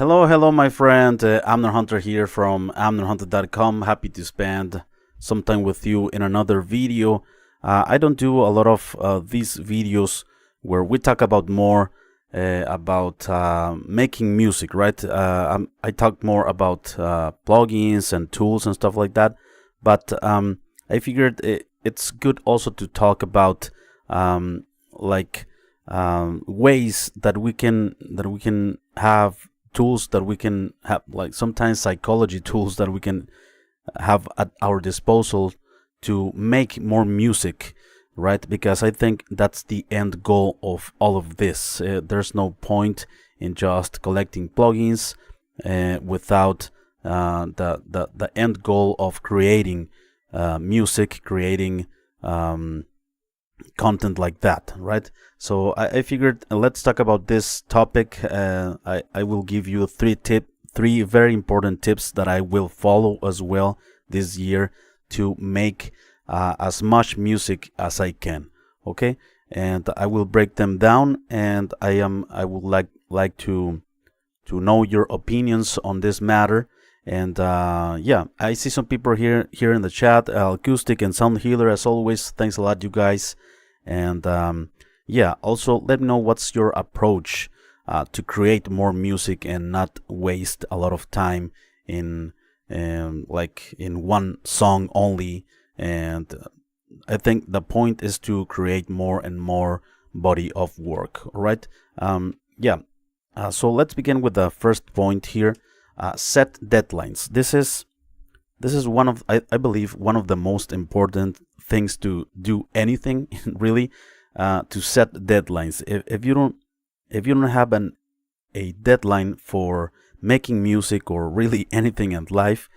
Hello, my friend. Amner Hunter here from amnerhunter.com. Happy to spend some time with you in another video. I don't do a lot of these videos where we talk about more about making music, right? I talk more about plugins and tools and stuff like that. But I figured it's good also to talk about like ways that we can have tools that we can have, like sometimes psychology tools that we can have at our disposal to make more music, right? Because I think that's the end goal of all of this. There's no point in just collecting plugins without the end goal of creating music, creating content like that, right? So I figured let's talk about this topic. I will give you three very important tips that I will follow as well this year to make as much music as I can. Okay, and I will break them down, and I would like to know your opinions on this matter. And yeah, I see some people here in the chat. Acoustic and Sound Healer, as always. Thanks a lot, you guys. And yeah, also let me know what's your approach to create more music and not waste a lot of time in like in one song only. And I think the point is to create more and more body of work. All right. Yeah. So let's begin with the first point here. Set deadlines. This is one of I believe one of the most important things to do anything really, to set deadlines. If you don't have a deadline for making music or really anything in life,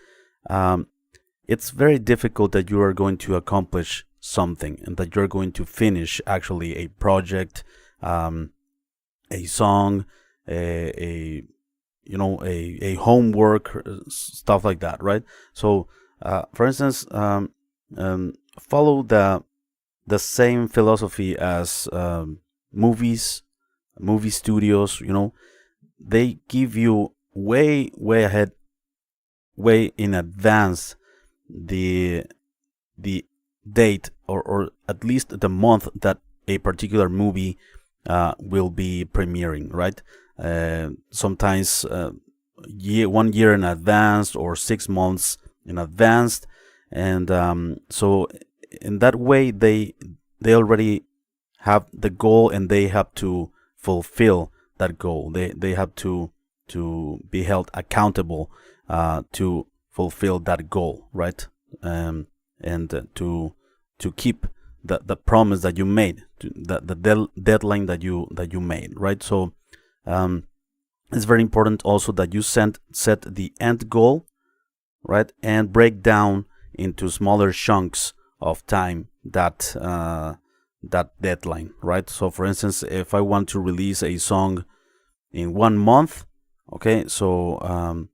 it's very difficult that you are going to accomplish something and that you're going to finish actually a project, a song, a homework, stuff like that, right? So for instance, follow the same philosophy as movie studios. They give you way ahead, way in advance the date or at least the month that a particular movie will be premiering, right? Sometimes 1 year in advance or 6 months in advance. And so in that way they already have the goal, and they have to fulfill that goal. They have to be held accountable to fulfill that goal, right? And to keep the promise that you made, the deadline that you made, right? So it's very important also that you set the end goal, right, and break down into smaller chunks of time that deadline, right? So for instance, if I want to release a song in 1 month, okay, so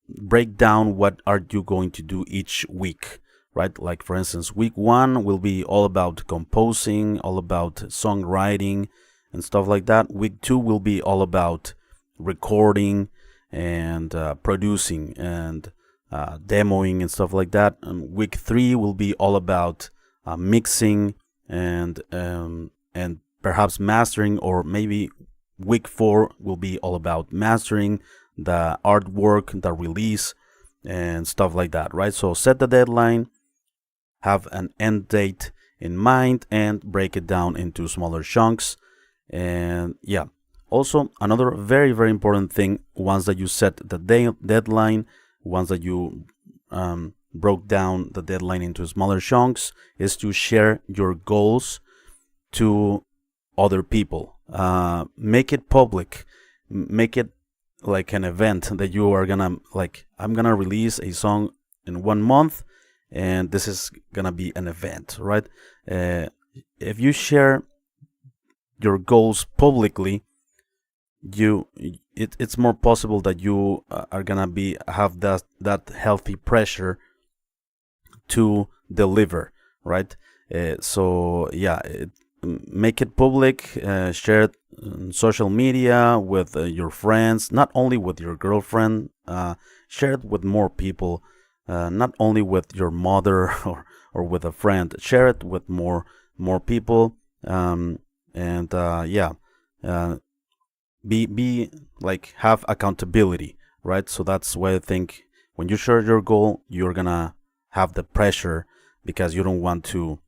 break down what are you going to do each week, right? Like for instance, week 1 will be all about composing, all about songwriting and stuff like that. Week 2 will be all about recording and producing and demoing and stuff like that. And week 3 will be all about mixing and perhaps mastering, or maybe week 4 will be all about mastering, the artwork, the release, and stuff like that, right? So set the deadline, have an end date in mind, and break it down into smaller chunks. And yeah, also another very important thing, once that you set the deadline, once that you broke down the deadline into smaller chunks, is to share your goals to other people. Make it public, make it like an event that you are gonna, like, I'm gonna release a song in 1 month, and this is gonna be an event, right? If you share your goals publicly, it's more possible that you are gonna have that healthy pressure to deliver, right? So yeah, make it public, share it on social media with your friends, not only with your girlfriend, share it with more people, not only with your mother or with a friend. Share it with more people, and be like, have accountability, right? So that's why I think when you share your goal, you're gonna have the pressure, because you don't want to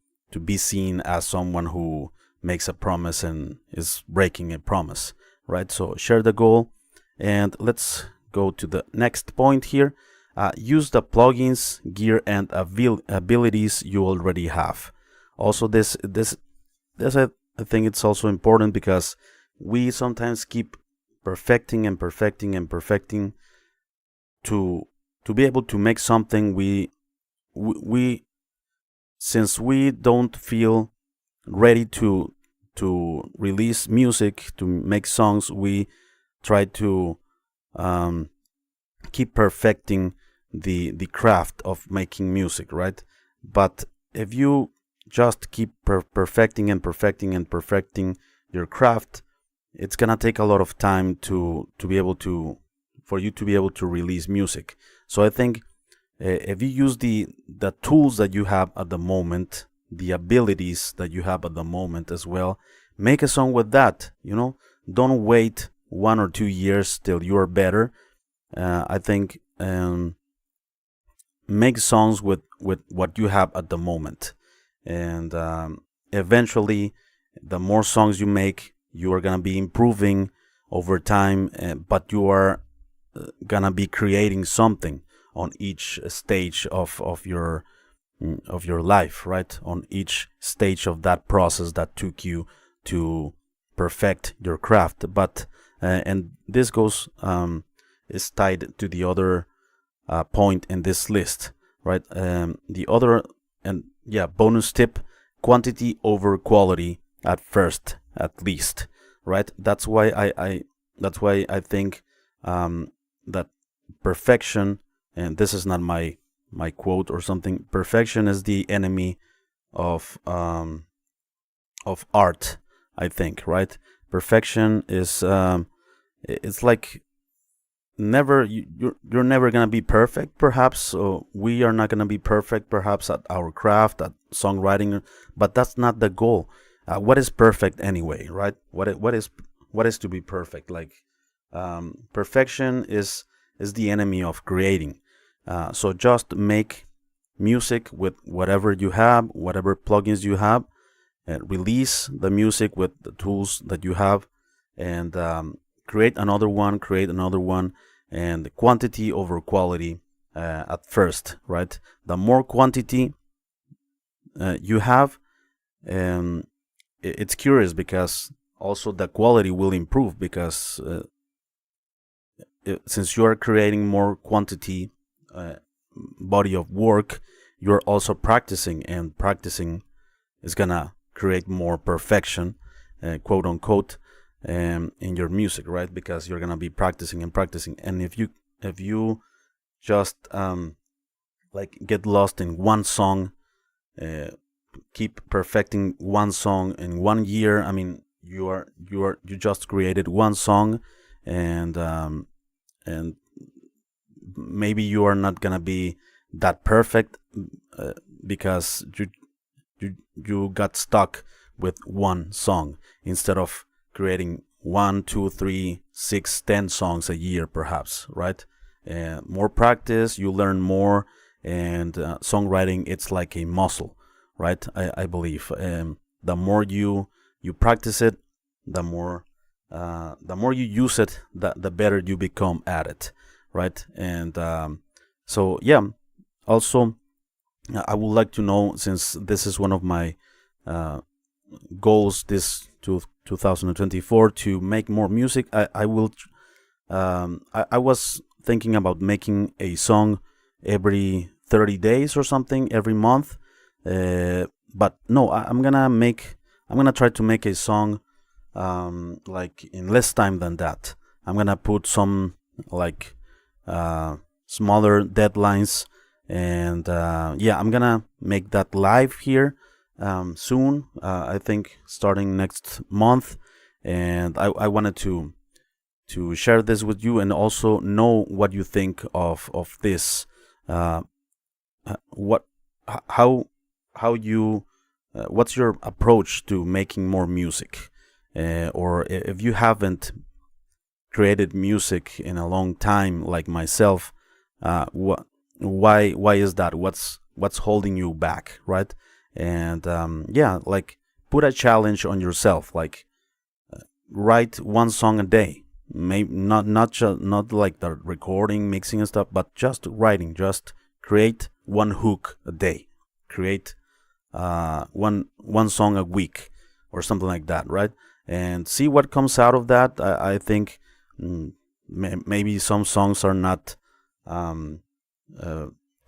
be seen as someone who makes a promise and is breaking a promise, right? So share the goal. And let's go to the next point here. Use the plugins, gear, and abilities you already have. Also, this I think it's also important, because we sometimes keep perfecting and perfecting and perfecting to be able to make something. We since we don't feel ready to release music, to make songs, we try to keep perfecting the craft of making music, right? But if you just keep perfecting and perfecting and perfecting your craft, it's gonna take a lot of time for you to be able to release music. So I think if you use the tools that you have at the moment, the abilities that you have at the moment as well, make a song with that. Don't wait 1 or 2 years till you are better. I think make songs with what you have at the moment, and eventually, the more songs you make, you are gonna be improving over time, but you are gonna be creating something on each stage of your life, right? On each stage of that process that took you to perfect your craft. But and this goes is tied to the other point in this list, right? The other, and bonus tip: quantity over quality at first, at least, right? That's why I think that perfection, and this is not my quote or something, perfection is the enemy of art, I think, right? Perfection is it's like you're never gonna be perfect, perhaps. So we are not gonna be perfect, perhaps, at our craft, at songwriting, but that's not the goal. What is perfect anyway, right? What is to be perfect? Like, perfection is the enemy of creating. So just make music with whatever you have, whatever plugins you have, and release the music with the tools that you have, and create another one, and quantity over quality at first, right? The more quantity you have, it's curious, because also the quality will improve, because since you are creating more quantity, body of work, you're also practicing, and practicing is gonna create more perfection, quote unquote, in your music, right? Because you're gonna be practicing and practicing. And if you just like get lost in one song, keep perfecting one song in 1 year, I mean, you just created one song, and maybe you are not gonna be that perfect, because you got stuck with one song, instead of creating 1, 2, 3, 6, 10 songs a year, perhaps, right? More practice, you learn more, and songwriting, it's like a muscle, right? I believe the more you practice it, the more you use it, the better you become at it, right? And so also, I would like to know, since this is one of my goals this 2024, to make more music. I was thinking about making a song every 30 days or something, every month, but no, I'm gonna try to make a song like in less time than that. I'm gonna put some like smaller deadlines, and I'm gonna make that live here soon. I think starting next month, and I wanted to share this with you and also know what you think of this. What how you what's your approach to making more music, or if you haven't created music in a long time like myself, why is that? What's holding you back, right? And yeah, like put a challenge on yourself, like write one song a day. Maybe not like the recording, mixing and stuff, but just writing. Just create one hook a day. Create one song a week or something like that, right? And see what comes out of that. I think maybe some songs are not to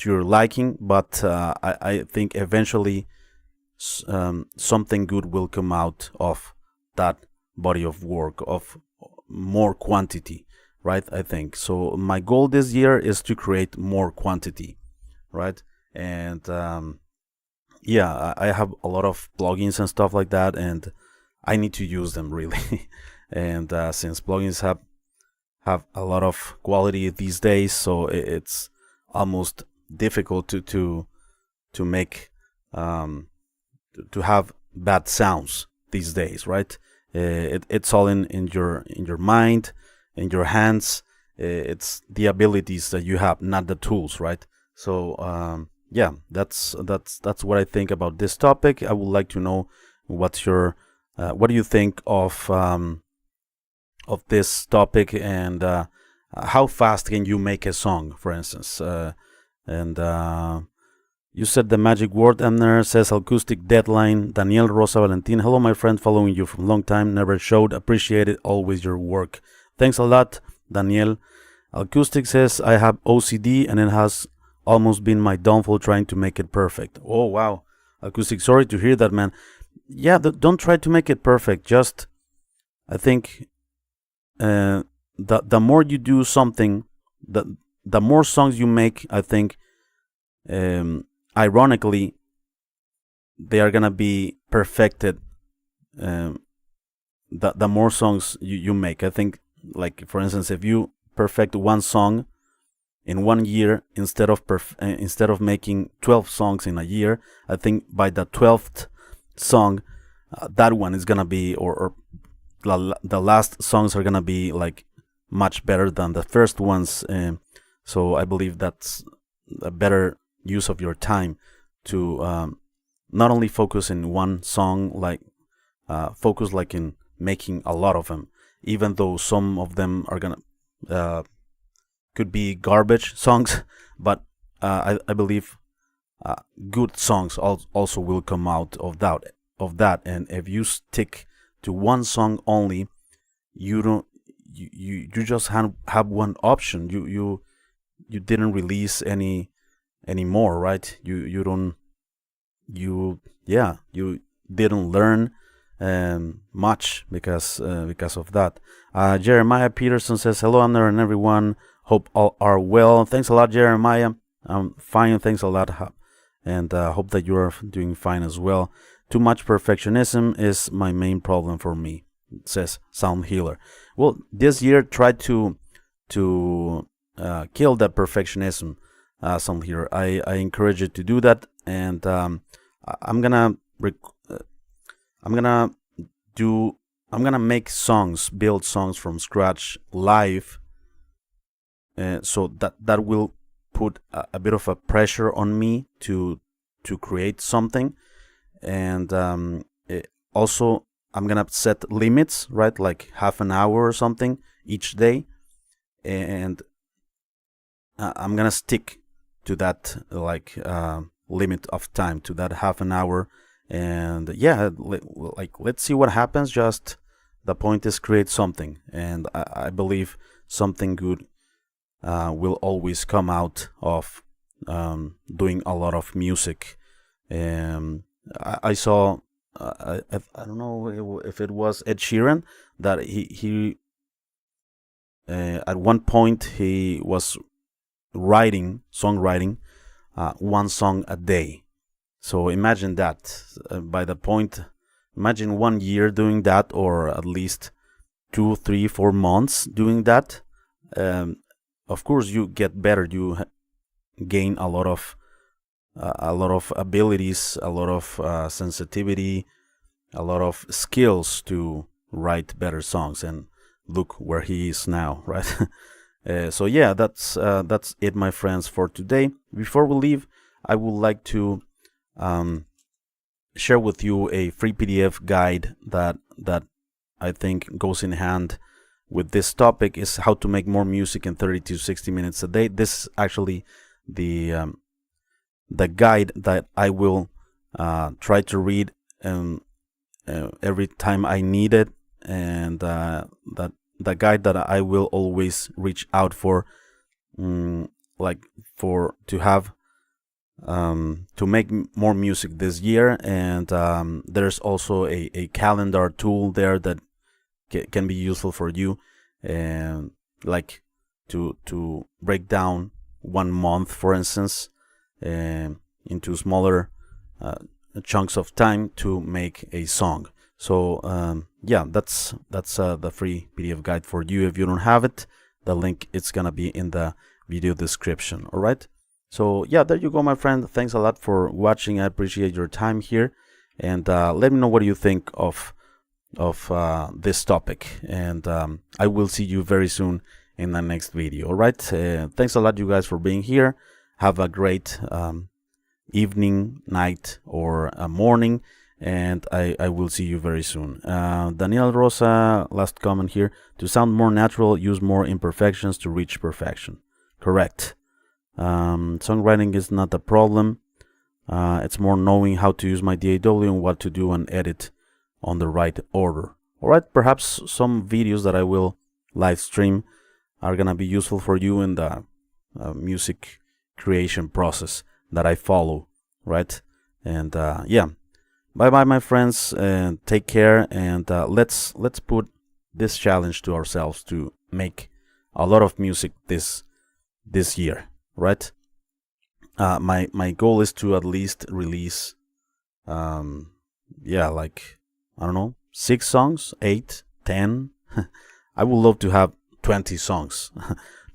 your liking, but I think eventually something good will come out of that body of work, of more quantity, right? I think so. My goal this year is to create more quantity, right? And yeah, I have a lot of plugins and stuff like that, and I need to use them really. And since plugins have a lot of quality these days, so it's almost difficult to make to have bad sounds these days, right? It's all in your mind, in your hands. It's the abilities that you have, not the tools, right? So yeah, that's what I think about this topic. I would like to know what's your what do you think of this topic, and how fast can you make a song, for instance? And you said the magic word, Amner says acoustic deadline. Daniel Rosa Valentin, hello my friend, following you from a long time, never showed, appreciate it, always your work. Thanks a lot, Daniel. Acoustic says I have OCD and it has almost been my downfall trying to make it perfect. Oh wow, Acoustic, sorry to hear that, man. Yeah, don't try to make it perfect. Just, I think the more you do something, the more songs you make, I think ironically they are gonna be perfected. The more songs you make, I think, like for instance, if you perfect one song in 1 year instead of making 12 songs in a year, I think by the 12th song, that one is gonna be, or the last songs are gonna be like much better than the first ones. So I believe that's a better use of your time to not only focus in one song, like focus like in making a lot of them, even though some of them are gonna could be garbage songs, but I believe good songs also will come out of that. And if you stick to one song only, you don't you just have one option. You didn't release any more, right? You don't you yeah you didn't learn much because of that. Jeremiah Peterson says hello, Amner and everyone. Hope all are well. Thanks a lot, Jeremiah. I'm fine. Thanks a lot, and hope that you are doing fine as well. Too much perfectionism is my main problem for me, says Sound Healer. Well, this year try to kill that perfectionism. Sound Healer, I encourage you to do that, and I'm gonna make songs, build songs from scratch live. So that will put a bit of a pressure on me to create something, and also I'm gonna set limits, right? Like half an hour or something each day, and I'm gonna stick to that like limit of time, to that half an hour. And yeah, like let's see what happens. Just the point is create something, and I believe something good will always come out of doing a lot of music. I saw I don't know if it was Ed Sheeran, that he at one point he was songwriting one song a day. So imagine that. By the point, imagine 1 year doing that, or at least 2, 3, 4 months doing that. Of course, you get better. You gain a lot of abilities, a lot of sensitivity, a lot of skills to write better songs. And look where he is now, right? So yeah, that's it, my friends, for today. Before we leave, I would like to share with you a free PDF guide that I think goes in hand with this topic. Is how to make more music in 30 to 60 minutes a day. This is actually the guide that I will try to read every time I need it, and that the guide that I will always reach out for, to have to make more music this year. And there's also a calendar tool there that can be useful for you, and like to break down 1 month, for instance, into smaller chunks of time to make a song. So yeah, that's the free PDF guide for you. If you don't have it, the link it's gonna be in the video description. All right. So yeah, there you go, my friend. Thanks a lot for watching. I appreciate your time here, and let me know what you think of this topic. And I will see you very soon in the next video. All right. Thanks a lot, you guys, for being here. Have a great evening, night, or morning, and I will see you very soon. Daniel Rosa, last comment here: to sound more natural, use more imperfections to reach perfection. Correct. Songwriting is not a problem. It's more knowing how to use my DAW and what to do and edit on the right order. All right, perhaps some videos that I will live stream are gonna be useful for you in the music creation process that I follow, right? And yeah, bye bye, my friends, and take care. And let's put this challenge to ourselves to make a lot of music this year, right? My goal is to at least release yeah, like, I don't know, 6 songs, 8, 10. I would love to have 20 songs.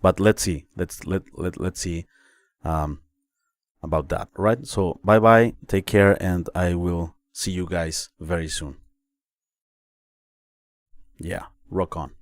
But let's see. Let's see about that. All right. So bye bye. Take care, and I will see you guys very soon. Yeah. Rock on.